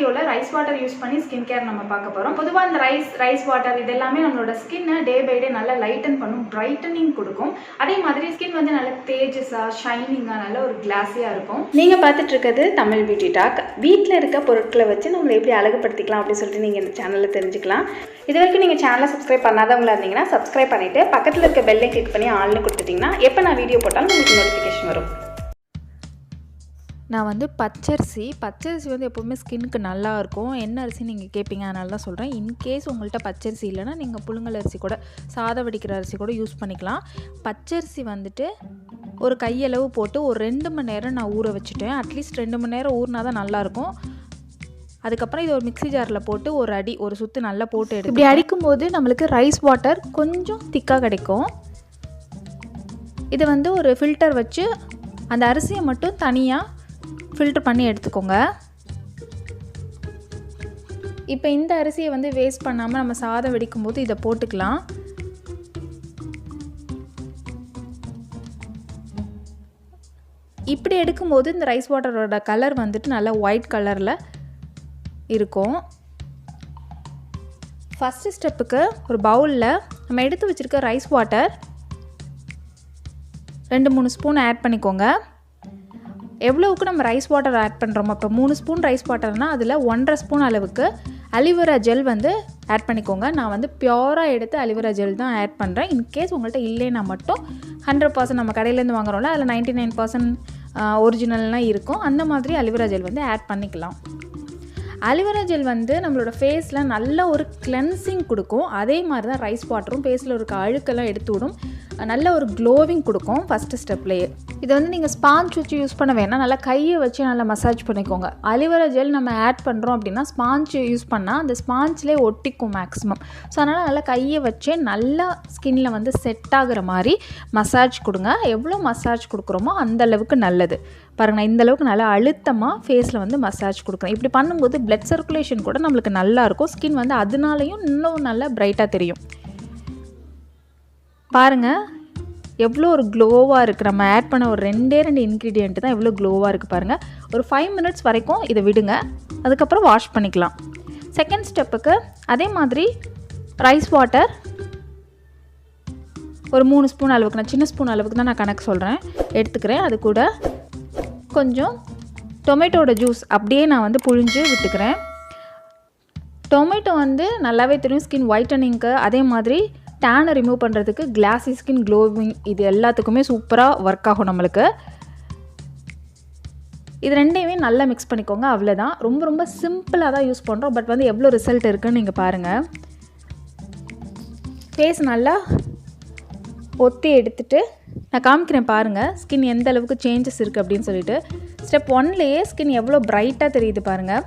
வீடியோவில் rice water use பண்ணி skin care நம்ம பார்க்க போகிறோம். பொதுவாக இந்த ரைஸ் வாட்டர் இது எல்லாமே நம்மளோட ஸ்கின்னை டே பை டே நல்லா லைட்டன் பண்ணும், பிரைட்டனிங் கொடுக்கும். அதே மாதிரி ஸ்கின் வந்து நல்ல தேஜஸாக ஷைனிங்காக நல்ல ஒரு கிளாஸியாக இருக்கும். நீங்கள் பார்த்துட்டு இருக்கிறது தமிழ் பியூட்டி டாக். வீட்டில் இருக்க பொருட்களை வச்சு நம்மளை எப்படி அழகுபடுத்திக்கலாம் அப்படின்னு சொல்லிட்டு நீங்கள் இந்த சேனலில் தெரிஞ்சுக்கலாம். இது வரைக்கும் நீங்கள் சேனலை சப்ஸ்கிரைப் பண்ணாதவங்களா இருந்தீங்கன்னா சப்ஸ்கிரைப் பண்ணிவிட்டு பக்கத்தில் இருக்க பெல்லை கிளிக் பண்ணி ஆல்னு கொடுத்துட்டிங்கன்னா எப்போ நான் வீடியோ போட்டாலும் உங்களுக்கு நோட்டிஃபிகேஷன் வரும். நான் வந்து பச்சரிசி வந்து எப்போவுமே ஸ்கின்னுக்கு நல்லாயிருக்கும். என்ன அரிசி நீங்கள் கேட்பீங்க, அதனால தான் சொல்கிறேன். இன்கேஸ் உங்கள்கிட்ட பச்சரிசி இல்லைன்னா நீங்கள் புழுங்கல் அரிசி கூட, சாதம் வடிக்கிற அரிசி கூட யூஸ் பண்ணிக்கலாம். பச்சரிசி வந்துட்டு ஒரு கையளவு போட்டு ஒரு 2 மணி நேரம் நான் ஊற வச்சுட்டேன். அட்லீஸ்ட் 2 மணி நேரம் ஊறினா தான் நல்லாயிருக்கும். அதுக்கப்புறம் இது ஒரு மிக்ஸி ஜாரில் போட்டு ஒரு சுற்று நல்லா போட்டு எடுத்து இப்படி அடிக்கும்போது நம்மளுக்கு ரைஸ் வாட்டர் கொஞ்சம் திக்காக கிடைக்கும். இது வந்து ஒரு ஃபில்டர் வச்சு அந்த அரிசியை மட்டும் தனியாக ஃபில்டர் பண்ணி எடுத்துக்கோங்க. இப்போ இந்த அரிசியை வந்து வேஸ்ட் பண்ணாமல் நம்ம சாதம் வெடிக்கும்போது இதை போட்டுக்கலாம். இப்படி எடுக்கும்போது இந்த ரைஸ் வாட்டரோட கலர் வந்துட்டு நல்லா ஒயிட் கலரில் இருக்கும். ஃபஸ்ட்டு ஸ்டெப்புக்கு ஒரு பவுலில் நம்ம எடுத்து வச்சுருக்க ரைஸ் வாட்டர் 2-3 ஸ்பூன் ஆட் பண்ணிக்கோங்க. எவ்வளோவுக்கு நம்ம ரைஸ் வாட்டர் ஆட் பண்ணுறோமோ, இப்போ 3 ஸ்பூன் ரைஸ் வாட்டர்னால் அதில் 1.5 ஸ்பூன் அளவுக்கு அலிவேரா ஜெல் வந்து ஆட் பண்ணிக்கோங்க. நான் வந்து பியூராக எடுத்து அலிவேரா ஜெல் தான் ஆட் பண்ணுறேன். இன்கேஸ் உங்கள்கிட்ட இல்லைன்னா மட்டும் 100% நம்ம கடையிலேருந்து வாங்குறோம்ல, அதில் 99% ஒரிஜினல்லாம் இருக்கும். அந்த மாதிரி அலிவேரா ஜெல் வந்து ஆட் பண்ணிக்கலாம். அலிவேரா ஜெல் வந்து நம்மளோட ஃபேஸில் நல்ல ஒரு கிளென்சிங் கொடுக்கும். அதே மாதிரி தான் ரைஸ் வாட்டரும் ஃபேஸில் இருக்க அழுக்கெல்லாம் எடுத்து விடும், நல்ல ஒரு க்ளோவிங் கொடுக்கும் ஃபஸ்ட்டு ஸ்டெப்லேயே. இதை வந்து நீங்கள் ஸ்பாஞ்ச் வச்சு யூஸ் பண்ண வேணாம், நல்லா கையை வச்சு நல்லா மசாஜ் பண்ணிக்கோங்க. அலிவேரா ஜெல் நம்ம ஆட் பண்ணுறோம் அப்படின்னா ஸ்பாஞ்ச் யூஸ் பண்ணால் அந்த ஸ்பாஞ்ச்லேயே ஒட்டிக்கும் மேக்ஸிமம். ஸோ அதனால் நல்லா கையை வச்சே நல்லா ஸ்கின்னில் வந்து செட் ஆகிற மாதிரி மசாஜ் கொடுங்க. எவ்வளோ மசாஜ் கொடுக்குறோமோ அந்தளவுக்கு நல்லது. பாருங்கள், நான் இந்தளவுக்கு நல்லா அழுத்தமாக ஃபேஸில் வந்து மசாஜ் கொடுக்குறேன். இப்படி பண்ணும்போது பிளட் சர்க்குலேஷன் கூட நம்மளுக்கு நல்லாயிருக்கும். ஸ்கின் வந்து அதனாலையும் இன்னும் நல்லா பிரைட்டாக தெரியும். பாருங்கள் எவ்வளோ ஒரு க்ளோவாக இருக்குது. நம்ம ஆட் பண்ண ஒரு 2 இன்க்ரீடியண்ட்டு தான் எவ்வளோ க்ளோவாக இருக்குது பாருங்கள். ஒரு 5 மினிட்ஸ் வரைக்கும் இதை விடுங்க, அதுக்கப்புறம் வாஷ் பண்ணிக்கலாம். செகண்ட் ஸ்டெப்புக்கு அதே மாதிரி ரைஸ் வாட்டர் ஒரு 3 ஸ்பூன் அளவுக்கு, நான் சின்ன ஸ்பூன் அளவுக்கு தான் நான் கணக்கு சொல்கிறேன், எடுத்துக்கிறேன். அது கூட கொஞ்சம் டொமேட்டோட ஜூஸ் அப்படியே நான் வந்து புழிஞ்சு விட்டுக்கிறேன். டொமேட்டோ வந்து நல்லாவே தெரியும் ஸ்கின் ஒயிட்டனிங்க்கு, அதே மாதிரி டேனை ரிமூவ் பண்ணுறதுக்கு, கிளாஸி ஸ்கின், க்ளோவிங், இது எல்லாத்துக்குமே சூப்பராக ஒர்க் ஆகும் நம்மளுக்கு. இது ரெண்டையுமே நல்லா மிக்ஸ் பண்ணிக்கோங்க. அவ்வளோதான். ரொம்ப சிம்பிளாக தான் யூஸ் பண்ணுறோம். பட் வந்து எவ்வளோ ரிசல்ட் இருக்குன்னு நீங்கள் பாருங்கள். ஃபேஸ் நல்லா ஒத்தி எடுத்துகிட்டு நான் காமிக்கிறேன் பாருங்கள் ஸ்கின் எந்த அளவுக்கு சேஞ்சஸ் இருக்குது அப்படின்னு சொல்லிட்டு. ஸ்டெப் 1லேயே ஸ்கின் எவ்வளோ பிரைட்டாக தெரியுது பாருங்கள்.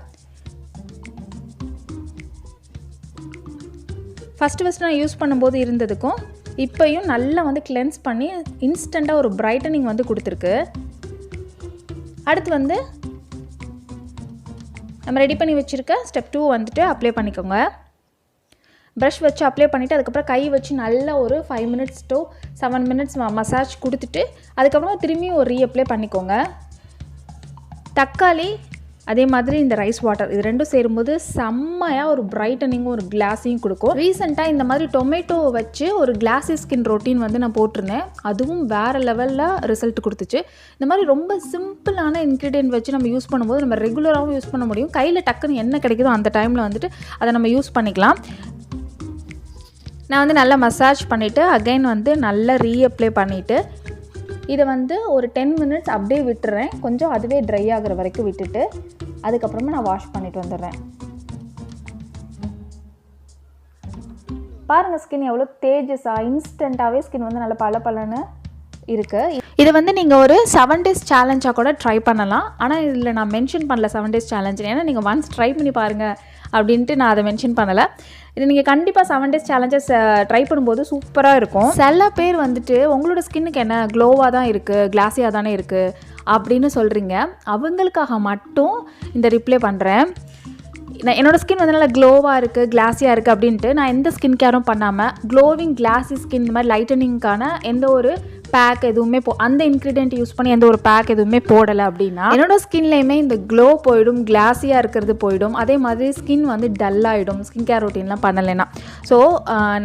ஃபஸ்ட்டு நான் யூஸ் பண்ணும்போது இருந்ததுக்கும் இப்போயும் நல்லா வந்து கிளென்ஸ் பண்ணி இன்ஸ்டண்ட்டாக ஒரு பிரைட்டனிங் வந்து கொடுத்துருக்கு. அடுத்து வந்து நம்ம ரெடி பண்ணி வச்சுருக்க ஸ்டெப் 2 வந்துட்டு அப்ளை பண்ணிக்கோங்க. ப்ரஷ் வச்சு அப்ளை பண்ணிவிட்டு அதுக்கப்புறம் கை வச்சு நல்லா ஒரு 5 மினிட்ஸ் to 7 மினிட்ஸ் மசாஜ் கொடுத்துட்டு அதுக்கப்புறம் திரும்பியும் ஒரு ரீஅப்ளை பண்ணிக்கோங்க. தக்காளி அதே மாதிரி இந்த ரைஸ் வாட்டர் இது ரெண்டும் சேரும்போது செம்மையாக ஒரு பிரைட்டனிங்கும் ஒரு கிளாஸையும் கொடுக்கும். ரீசெண்டாக இந்த மாதிரி டொமேட்டோ வச்சு ஒரு கிளாஸி ஸ்கின் ரொட்டீன் வந்து நான் போட்டிருந்தேன். அதுவும் வேறு லெவலில் ரிசல்ட் கொடுத்துச்சு. இந்த மாதிரி ரொம்ப சிம்பிளான இன்க்ரீடியன்ட் வச்சு நம்ம யூஸ் பண்ணும்போது நம்ம ரெகுலராகவும் யூஸ் பண்ண முடியும். கையில் டக்குன்னு என்ன கிடைக்குதோ அந்த டைமில் வந்துட்டு அதை நம்ம யூஸ் பண்ணிக்கலாம். நான் வந்து நல்லா மசாஜ் பண்ணிவிட்டு அகைன் வந்து நல்லா ரீஅப்ளை பண்ணிவிட்டு இதை வந்து ஒரு 10 மினிட்ஸ் அப்படியே விட்டுறேன். கொஞ்சம் அதுவே ட்ரை ஆகிற வரைக்கும் விட்டுட்டு அதுக்கப்புறமா நான் வாஷ் பண்ணிட்டு வந்துடுறேன். பாருங்கள் ஸ்கின் எவ்வளோ தேஜஸாக இன்ஸ்டண்ட்டாகவே ஸ்கின் வந்து நல்லா பளபளன்னு இருக்குது. இதை வந்து நீங்கள் ஒரு 7 days சேலஞ்சாக கூட ட்ரை பண்ணலாம். ஆனால் இதில் நான் மென்ஷன் பண்ணல 7 days சேலஞ்ச், ஏன்னா நீங்கள் ஒன்ஸ் ட்ரை பண்ணி பாருங்கள் அப்படின்ட்டு நான் அதை மென்ஷன் பண்ணலை. இது நீங்கள் கண்டிப்பாக 7 days சேலஞ்சஸ் ட்ரை பண்ணும்போது சூப்பராக இருக்கும். சில பேர் வந்துட்டு உங்களோட ஸ்கின்னுக்கு என்ன க்ளோவாக தான் இருக்குது, கிளாஸியாக தானே இருக்குது அப்படின்னு சொல்கிறீங்க. அவங்களுக்காக மட்டும் இந்த ரிப்ளை பண்ணுறேன். நான் என்னோடய ஸ்கின் வந்து நல்லா க்ளோவாக இருக்குது, கிளாஸியாக இருக்குது அப்படின்ட்டு நான் எந்த ஸ்கின் கேரும் பண்ணாமல் க்ளோவிங் கிளாஸி ஸ்கின் இந்த மாதிரி லைட்டனிங்கான எந்த ஒரு பேக் எதுவுமே அந்த இன்க்ரீடியன்ட் யூஸ் பண்ணி எந்த ஒரு பேக் எதுவுமே போடலை அப்படின்னா என்னோட ஸ்கின்லேயுமே இந்த க்ளோ போயிடும், கிளாஸியாக இருக்கிறது போயிடும். அதே மாதிரி ஸ்கின் வந்து டல்லாகிடும் ஸ்கின் கேர் ரொட்டீன்லாம் பண்ணலைன்னா. ஸோ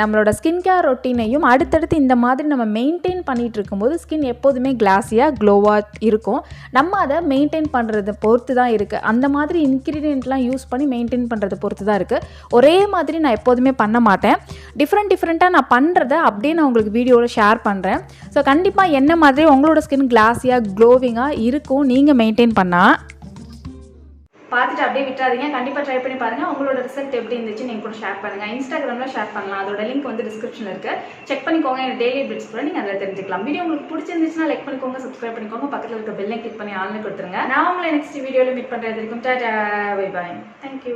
நம்மளோட ஸ்கின் கேர் ரொட்டீனையும் அடுத்தடுத்து இந்த மாதிரி நம்ம மெயின்டைன் பண்ணிகிட்டு இருக்கும்போது ஸ்கின் எப்போதுமே கிளாஸியாக க்ளோவாக இருக்கும். நம்ம அதை மெயின்டைன் பண்ணுறதை பொறுத்து தான் இருக்குது. அந்த மாதிரி இன்க்ரீடியன்ட்லாம் யூஸ் பண்ணி மெயின்டைன் பண்ணுறதை பொறுத்து தான் இருக்குது. ஒரே மாதிரி நான் எப்போதுமே பண்ண மாட்டேன். டிஃப்ரெண்ட்டாக நான் பண்ணுறதை அப்படியே நான் உங்களுக்கு வீடியோவில் ஷேர் பண்ணுறேன். ஸோ கண்டிப்பாக என்ன மாதிரி உங்களோட ஸ்கின் கிளாஸியாக க்ளோவிங்காக இருக்கும் நீங்கள் மெயின்டைன் பண்ணால். பார்த்துட்டு அப்படியே விட்டுறாதீங்க. கண்டிப்பாக ட்ரை பண்ணி பாருங்கள். உங்களோட ரிசல்ட் எப்படி இருந்துச்சு நீங்கள் கூட ஷேர் பண்ணுங்கள். இன்ஸ்டாகிராமில் ஷேர் பண்ணலாம். அதோட லிங்க் வந்து டிஸ்கிரிப்ஷனில் இருக்குது. செக் பண்ணிக்கோங்க. எனக்கு டெய்லி பிட்ஸ் கூட நீங்கள் அதில் தெரிஞ்சுக்கலாம். வீடியோ உங்களுக்கு பிடிச்சிருந்துச்சுன்னா லைக் பண்ணிக்கோங்க, சப்ஸ்கிரைப் பண்ணிக்கோங்க, பக்கத்தில் இருக்க பெல்லை கிளிக் பண்ணி ஆன்லைன் கொடுத்துருங்க. நான் உங்களை நெக்ஸ்ட் வீடியோவில் மீட் பண்ணுறது வரைக்கும் டாடா பை பாய். தேங்க்யூ.